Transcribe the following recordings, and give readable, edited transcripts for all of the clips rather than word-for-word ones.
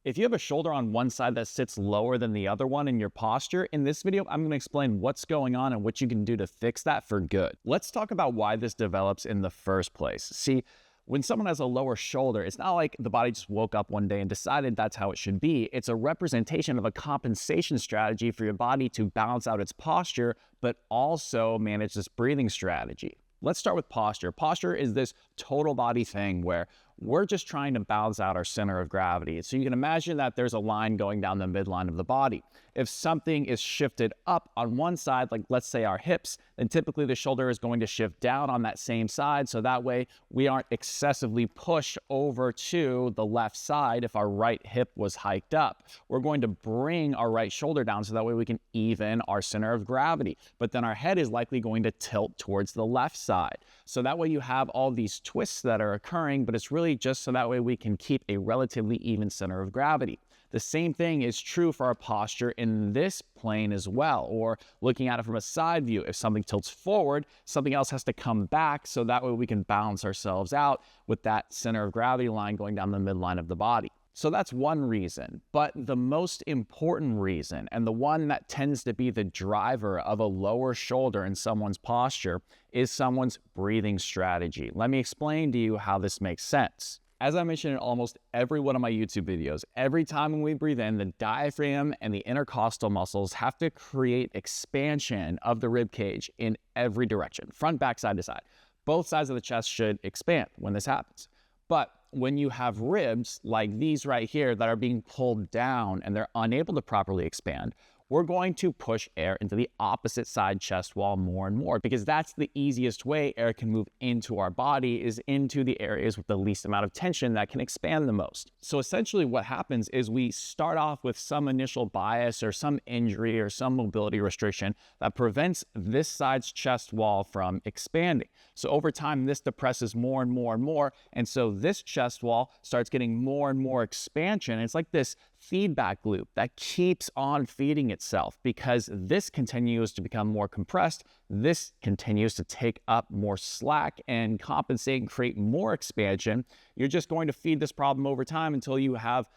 If you have a shoulder on one side that sits lower than the other one in your posture, in this video, I'm going to explain what's going on and what you can do to fix that for good. Let's talk about why this develops in the first place. See, when someone has a lower shoulder, it's not like the body just woke up one day and decided that's how it should be. It's a representation of a compensation strategy for your body to balance out its posture, but also manage this breathing strategy. Let's start with posture. Posture is this total body thing where we're just trying to balance out our center of gravity. So you can imagine that there's a line going down the midline of the body. If something is shifted up on one side, like let's say our hips, then typically the shoulder is going to shift down on that same side. So that way we aren't excessively pushed over to the left side if our right hip was hiked up. We're going to bring our right shoulder down so that way we can even our center of gravity. But then our head is likely going to tilt towards the left side. So that way you have all these twists that are occurring, but it's really just so that way we can keep a relatively even center of gravity. The same thing is true for our posture in this plane as well, or looking at it from a side view. If something tilts forward, something else has to come back so that way we can balance ourselves out with that center of gravity line going down the midline of the body. So that's one reason, but the most important reason, and the one that tends to be the driver of a lower shoulder in someone's posture, is someone's breathing strategy. Let me explain to you how this makes sense. As I mentioned in almost every one of my YouTube videos, every time when we breathe in, the diaphragm and the intercostal muscles have to create expansion of the rib cage in every direction, front, back, side to side. Both sides of the chest should expand when this happens. But when you have ribs like these right here that are being pulled down and they're unable to properly expand, we're going to push air into the opposite side chest wall more and more, because that's the easiest way air can move into our body, is into the areas with the least amount of tension that can expand the most. So essentially what happens is we start off with some initial bias or some injury or some mobility restriction that prevents this side's chest wall from expanding. So over time, this depresses more and more and more. And so this chest wall starts getting more and more expansion. It's like this feedback loop that keeps on feeding itself, because this continues to become more compressed. This continues to take up more slack and compensate and create more expansion. You're just going to feed this problem over time until you have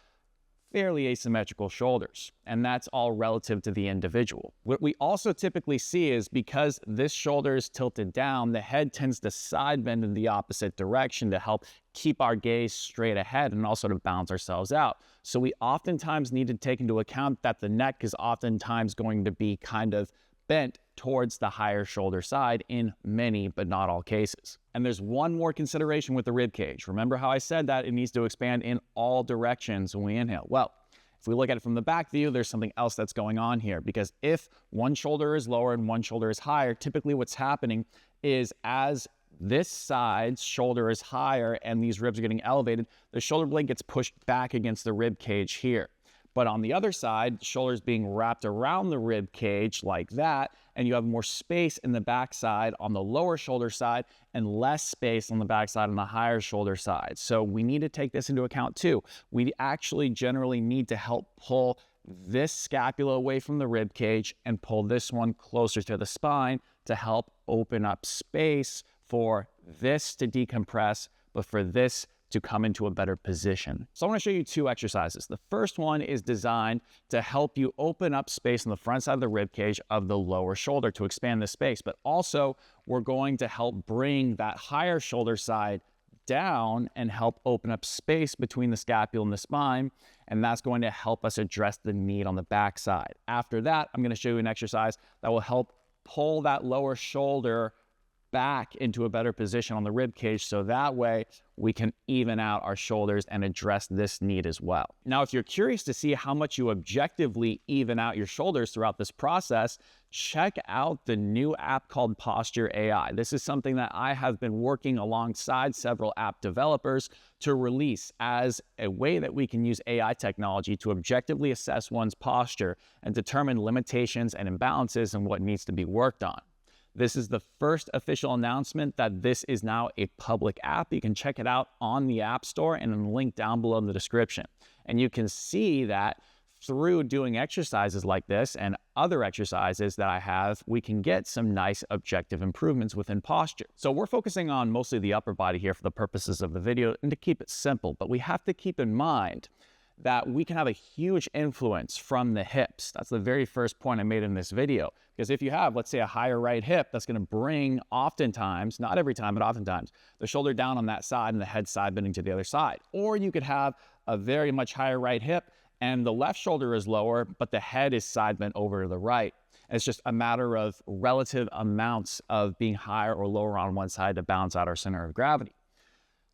fairly asymmetrical shoulders, and that's all relative to the individual. What we also typically see is, because this shoulder is tilted down, the head tends to side bend in the opposite direction to help keep our gaze straight ahead and also to balance ourselves out. So we oftentimes need to take into account that the neck is oftentimes going to be kind of bent towards the higher shoulder side in many, but not all cases. And there's one more consideration with the rib cage. Remember how I said that it needs to expand in all directions when we inhale? Well, if we look at it from the back view, there's something else that's going on here, because if one shoulder is lower and one shoulder is higher, typically what's happening is, as this side's shoulder is higher and these ribs are getting elevated, the shoulder blade gets pushed back against the rib cage here. But on the other side, the shoulder is being wrapped around the rib cage like that, and you have more space in the backside on the lower shoulder side and less space on the backside on the higher shoulder side. So we need to take this into account too. We actually generally need to help pull this scapula away from the rib cage and pull this one closer to the spine to help open up space for this to decompress, but for this to come into a better position. So I want to show you two exercises. The first one is designed to help you open up space on the front side of the rib cage of the lower shoulder to expand the space, but also we're going to help bring that higher shoulder side down and help open up space between the scapula and the spine, and that's going to help us address the need on the back side. After that, I'm going to show you an exercise that will help pull that lower shoulder back into a better position on the rib cage, so that way we can even out our shoulders and address this need as well. Now, if you're curious to see how much you objectively even out your shoulders throughout this process, check out the new app called Posture AI. This is something that I have been working alongside several app developers to release as a way that we can use AI technology to objectively assess one's posture and determine limitations and imbalances and what needs to be worked on. This is the first official announcement that this is now a public app. You can check it out on the App Store and in the link down below in the description. And you can see that through doing exercises like this and other exercises that I have, we can get some nice objective improvements within posture. So we're focusing on mostly the upper body here for the purposes of the video and to keep it simple, but we have to keep in mind that we can have a huge influence from the hips. That's the very first point I made in this video. Because if you have, let's say, a higher right hip, that's going to bring oftentimes, not every time, but oftentimes, the shoulder down on that side and the head side bending to the other side. Or you could have a very much higher right hip and the left shoulder is lower, but the head is side bent over to the right. It's just a matter of relative amounts of being higher or lower on one side to balance out our center of gravity.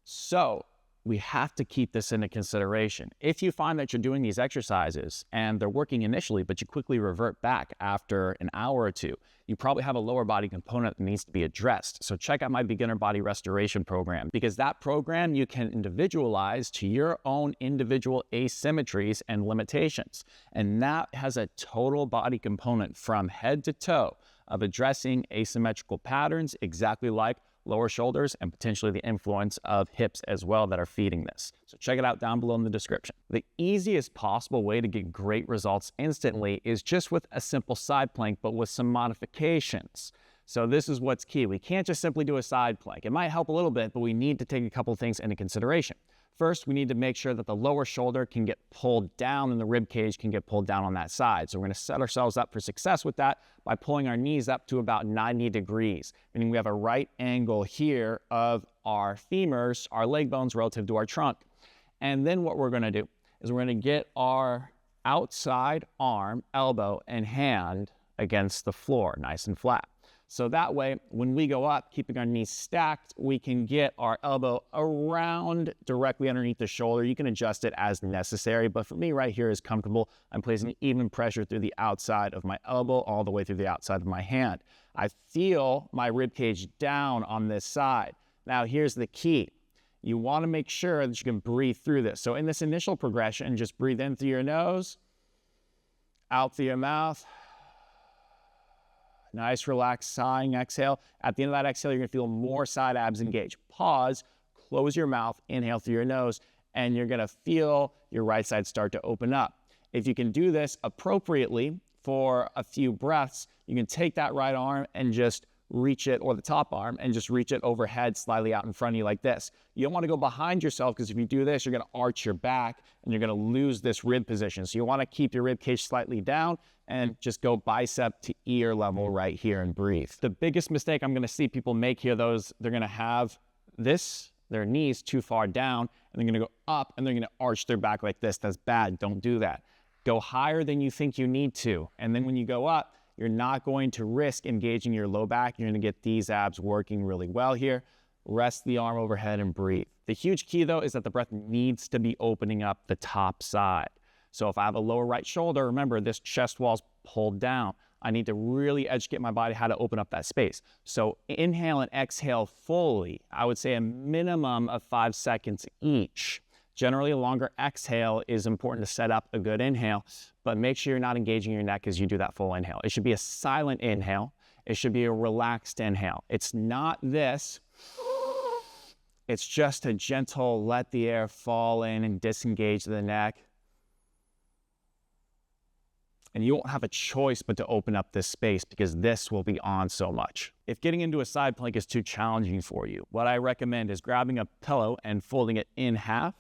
So we have to keep this into consideration. If you find that you're doing these exercises and they're working initially, but you quickly revert back after an hour or two, you probably have a lower body component that needs to be addressed. So check out my beginner body restoration program, because that program you can individualize to your own individual asymmetries and limitations. And that has a total body component from head to toe of addressing asymmetrical patterns, exactly like lower shoulders and potentially the influence of hips as well that are feeding this. So check it out down below in the description. The easiest possible way to get great results instantly is just with a simple side plank, but with some modifications. So this is what's key. We can't just simply do a side plank. It might help a little bit, but we need to take a couple things into consideration. First, we need to make sure that the lower shoulder can get pulled down and the rib cage can get pulled down on that side. So we're going to set ourselves up for success with that by pulling our knees up to about 90 degrees, meaning we have a right angle here of our femurs, our leg bones relative to our trunk. And then what we're going to do is we're going to get our outside arm, elbow, and hand against the floor, nice and flat. So that way, when we go up, keeping our knees stacked, we can get our elbow around directly underneath the shoulder. You can adjust it as necessary, but for me right here is comfortable. I'm placing even pressure through the outside of my elbow all the way through the outside of my hand. I feel my rib cage down on this side. Now here's the key. You want to make sure that you can breathe through this. So in this initial progression, just breathe in through your nose, out through your mouth. Nice, relaxed, sighing exhale. At the end of that exhale, you're going to feel more side abs engage. Pause, close your mouth, inhale through your nose, and you're going to feel your right side start to open up. If you can do this appropriately for a few breaths, you can take that right arm and just reach it, or the top arm, and just reach it overhead slightly out in front of you like this. You don't want to go behind yourself, because if you do this, you're going to arch your back and you're going to lose this rib position. So you want to keep your rib cage slightly down and just go bicep to ear level right here and breathe. The biggest mistake I'm going to see people make here, though, is they're going to have their knees too far down, and they're going to go up and they're going to arch their back like this. That's bad. Don't do that. Go higher than you think you need to. And then when you go up, you're not going to risk engaging your low back. You're going to get these abs working really well here. Rest the arm overhead and breathe. The huge key, though, is that the breath needs to be opening up the top side. So if I have a lower right shoulder, remember this chest wall's pulled down. I need to really educate my body how to open up that space. So inhale and exhale fully. I would say a minimum of 5 seconds each. Generally, a longer exhale is important to set up a good inhale, but make sure you're not engaging your neck as you do that full inhale. It should be a silent inhale. It should be a relaxed inhale. It's not this. It's just a gentle let the air fall in and disengage the neck. And you won't have a choice but to open up this space, because this will be on so much. If getting into a side plank is too challenging for you, what I recommend is grabbing a pillow and folding it in half,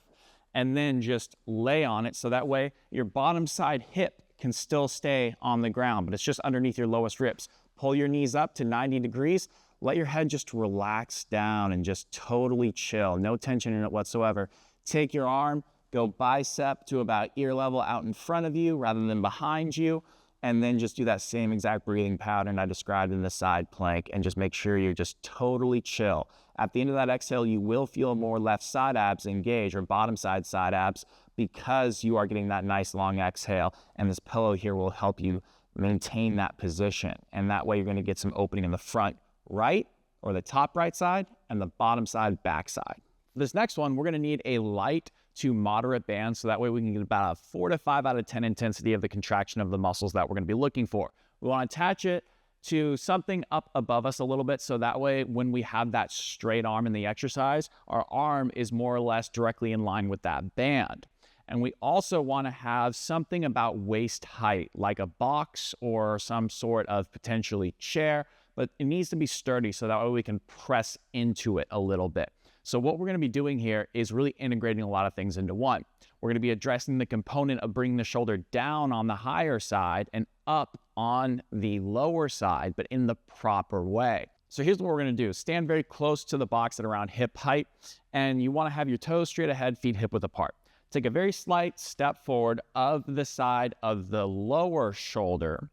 and then just lay on it, so that way your bottom side hip can still stay on the ground, but it's just underneath your lowest ribs. Pull your knees up to 90 degrees. Let your head just relax down and just totally chill. No tension in it whatsoever. Take your arm, go bicep to about ear level out in front of you rather than behind you, and then just do that same exact breathing pattern I described in the side plank, and just make sure you're just totally chill. At the end of that exhale, you will feel more left side abs engage, or bottom side abs, because you are getting that nice long exhale, and this pillow here will help you maintain that position. And that way you're going to get some opening in the front right, or the top right side, and the bottom side back side. This next one, we're going to need a light to moderate band, so that way we can get about a 4 to 5 out of 10 intensity of the contraction of the muscles that we're going to be looking for. We want to attach it to something up above us a little bit, so that way when we have that straight arm in the exercise, our arm is more or less directly in line with that band. And we also want to have something about waist height, like a box or some sort of potentially chair, but it needs to be sturdy, so that way we can press into it a little bit. So what we're going to be doing here is really integrating a lot of things into one. We're going to be addressing the component of bringing the shoulder down on the higher side and up on the lower side, but in the proper way. So here's what we're going to do. Stand very close to the box at around hip height, and you want to have your toes straight ahead, feet hip width apart. Take a very slight step forward of the side of the lower shoulder,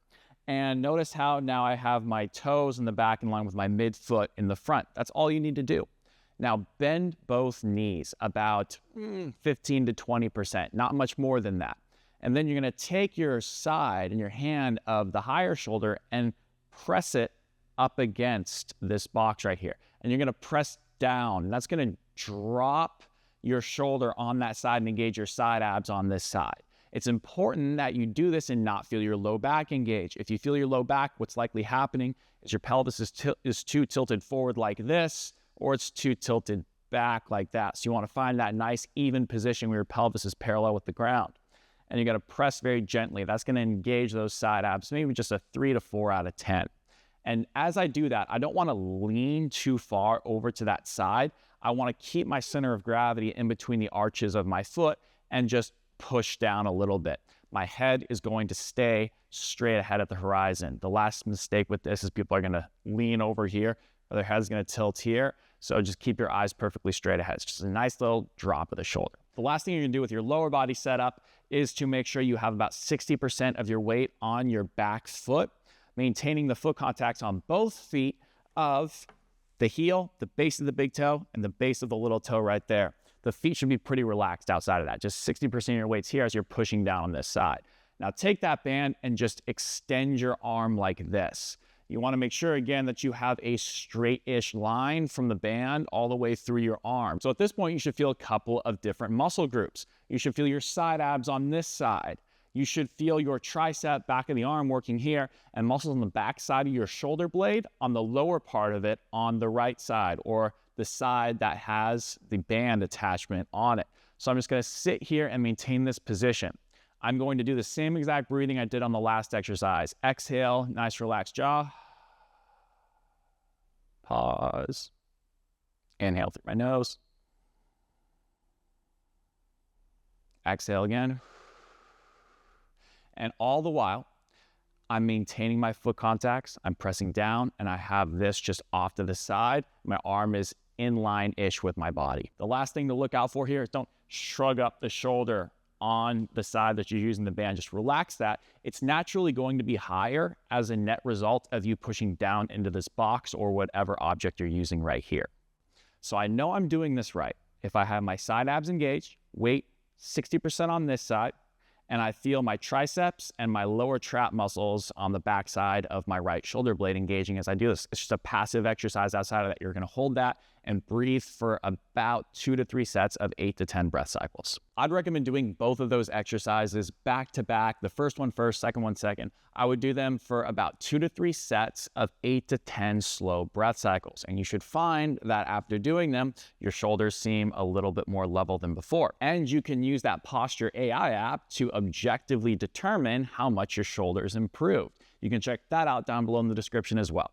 and notice how now I have my toes in the back in line with my midfoot in the front. That's all you need to do. Now bend both knees about 15 to 20%, not much more than that. And then you're going to take your side and your hand of the higher shoulder and press it up against this box right here. And you're going to press down, and that's going to drop your shoulder on that side and engage your side abs on this side. It's important that you do this and not feel your low back engage. If you feel your low back, what's likely happening is your pelvis is too tilted forward like this, or it's too tilted back like that. So you want to find that nice even position where your pelvis is parallel with the ground. And you're going to press very gently. That's going to engage those side abs, maybe just a 3 to 4 out of 10. And as I do that, I don't want to lean too far over to that side. I want to keep my center of gravity in between the arches of my foot and just push down a little bit. My head is going to stay straight ahead at the horizon. The last mistake with this is people are going to lean over here, or their head's going to tilt here. So just keep your eyes perfectly straight ahead. It's just a nice little drop of the shoulder. The last thing you're going to do with your lower body setup is to make sure you have about 60% of your weight on your back foot, maintaining the foot contacts on both feet of the heel, the base of the big toe, and the base of the little toe right there. The feet should be pretty relaxed outside of that. Just 60% of your weight's here as you're pushing down on this side. Now take that band and just extend your arm like this. You want to make sure, again, that you have a straight-ish line from the band all the way through your arm. So at this point, you should feel a couple of different muscle groups. You should feel your side abs on this side. You should feel your tricep, back of the arm working here, and muscles on the back side of your shoulder blade on the lower part of it on the right side, or the side that has the band attachment on it. So I'm just going to sit here and maintain this position. I'm going to do the same exact breathing I did on the last exercise. Exhale, nice relaxed jaw. Pause. Inhale through my nose. Exhale again. And all the while, I'm maintaining my foot contacts. I'm pressing down, and I have this just off to the side. My arm is in line-ish with my body. The last thing to look out for here is don't shrug up the shoulder on the side that you're using the band. Just relax that. It's naturally going to be higher as a net result of you pushing down into this box or whatever object you're using right here. So I know I'm doing this right. If I have my side abs engaged, weight 60% on this side, and I feel my triceps and my lower trap muscles on the backside of my right shoulder blade engaging as I do this. It's just a passive exercise outside of that. You're going to hold that and breathe for about 2 to 3 sets of 8 to 10 breath cycles. I'd recommend doing both of those exercises back to back, the first one first, second one second. I would do them for about 2 to 3 sets of 8 to 10 slow breath cycles. And you should find that after doing them, your shoulders seem a little bit more level than before. And you can use that Posture AI app to objectively determine how much your shoulders improved. You can check that out down below in the description as well.